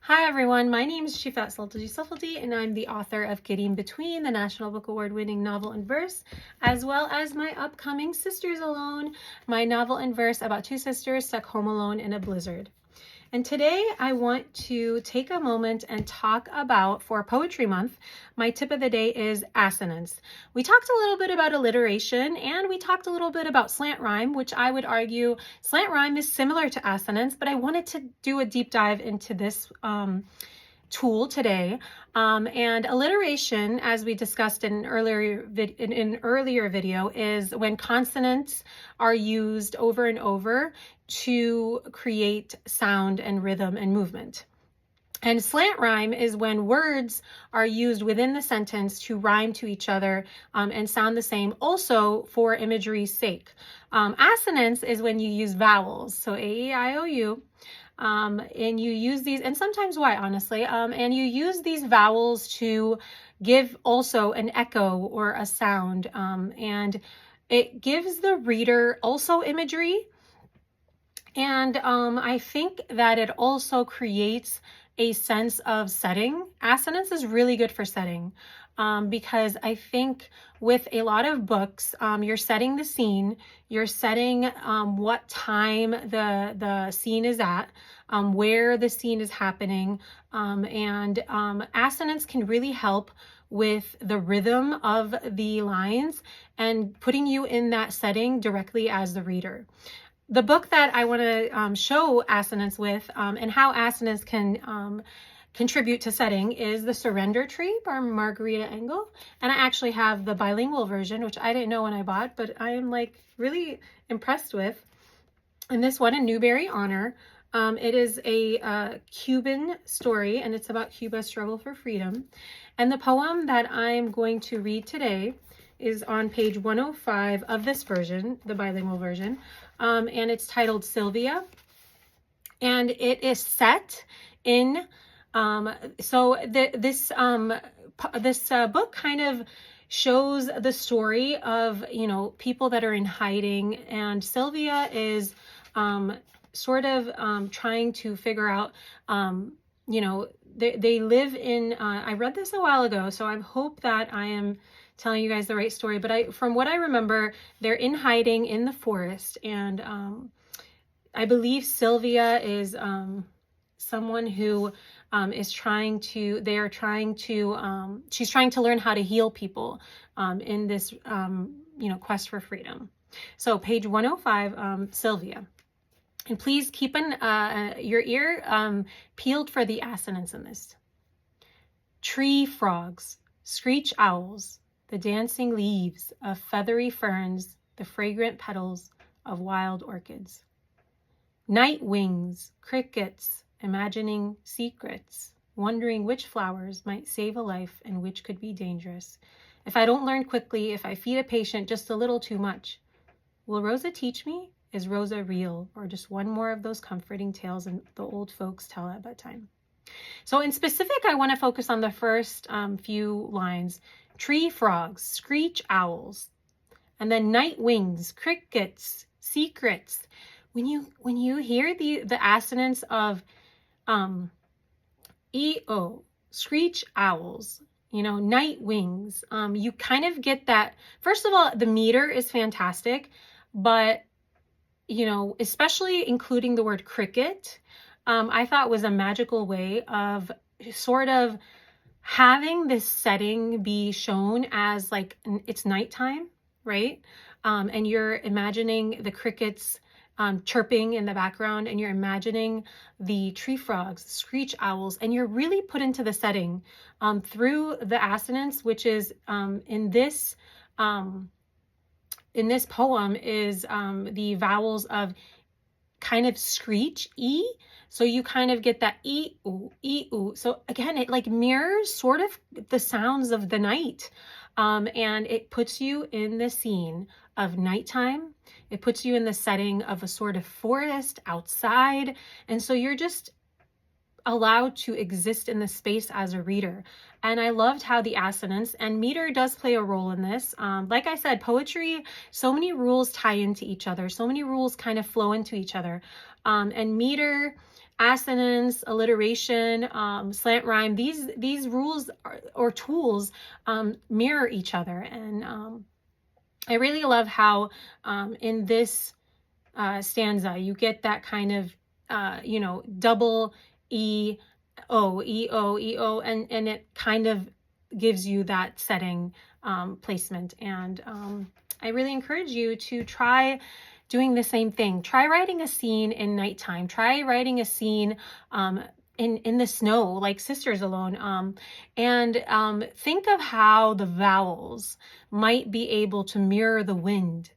Hi everyone, my name is Shifa Saltagi Safadi and I'm the author of Getting Between, the National Book Award winning novel and verse, as well as my upcoming Sisters Alone, my novel and verse about two sisters stuck home alone in a blizzard. And today I want to take a moment and talk about, for Poetry Month, my tip of the day is assonance. We talked a little bit about alliteration and we talked a little bit about slant rhyme, which I would argue slant rhyme is similar to assonance, but I wanted to do a deep dive into this tool today. And alliteration, as we discussed in an earlier video, is when consonants are used over and over to create sound and rhythm and movement. And slant rhyme is when words are used within the sentence to rhyme to each other and sound the same, also for imagery's sake. Assonance is when you use vowels, so A, E, I, O, U. And you use these, and sometimes Y, honestly, and you use these vowels to give also an echo or a sound, and it gives the reader also imagery. And I think that it also creates a sense of setting. Assonance is really good for setting because I think with a lot of books, you're setting the scene, you're setting what time the scene is at, where the scene is happening, and assonance can really help with the rhythm of the lines and putting you in that setting directly as the reader. The book that I want to show assonance with and how assonance can contribute to setting is The Surrender Tree by Margarita Engel. And I actually have the bilingual version, which I didn't know when I bought, but I am like really impressed with. And this won a Newbery honor. It is a Cuban story and it's about Cuba's struggle for freedom. And the poem that I'm going to read today is on page 105 of this version, the bilingual version, and it's titled Sylvia, and it is set in, this book kind of shows the story of, people that are in hiding, and Sylvia is sort of trying to figure out, they live in, I read this a while ago, so I hope that I am telling you guys the right story, but from what I remember, they're in hiding in the forest, and I believe Sylvia is someone who she's trying to learn how to heal people in this quest for freedom. So page 105, Sylvia. And please keep your ear peeled for the assonance in this. Tree frogs, screech owls, the dancing leaves of feathery ferns, the fragrant petals of wild orchids. Night wings, crickets, imagining secrets, wondering which flowers might save a life and which could be dangerous. If I don't learn quickly, if I feed a patient just a little too much, will Rosa teach me? Is Rosa real, or just one more of those comforting tales the old folks tell at bedtime? So in specific, I want to focus on the first few lines. Tree frogs, screech owls, and then night wings, crickets, secrets. When you hear the assonance of E-O, screech owls, night wings, you kind of get that. First of all, the meter is fantastic, but especially including the word cricket, I thought was a magical way of sort of having this setting be shown as like it's nighttime, right? And you're imagining the crickets chirping in the background, and you're imagining the tree frogs, screech owls, and you're really put into the setting through the assonance, which is in this poem is the vowels of kind of screech, E. So you kind of get that E-oo, E-oo. So again, it like mirrors sort of the sounds of the night. And it puts you in the scene of nighttime. It puts you in the setting of a sort of forest outside. And so you're just allowed to exist in the space as a reader. And I loved how the assonance and meter does play a role in this. Like I said, poetry, so many rules tie into each other. So many rules kind of flow into each other. And meter assonance, alliteration, slant rhyme, these rules or tools mirror each other. And I really love how in this stanza you get that kind of double E O, E O, E O, and it kind of gives you that setting placement. And I really encourage you to try doing the same thing. Try writing a scene in nighttime. Try writing a scene in the snow, like Sisters Alone, and think of how the vowels might be able to mirror the wind.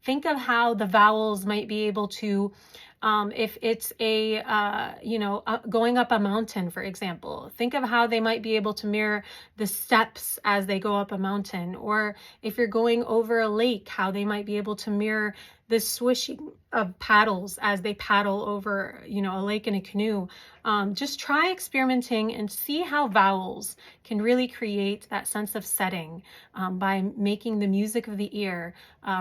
Think of how the vowels might be able to, if it's going up a mountain, for example, think of how they might be able to mirror the steps as they go up a mountain. Or if you're going over a lake, how they might be able to mirror the swishing of paddles as they paddle over, a lake in a canoe. Just try experimenting and see how vowels can really create that sense of setting by making the music of the ear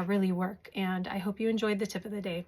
really work. And I hope you enjoyed the tip of the day.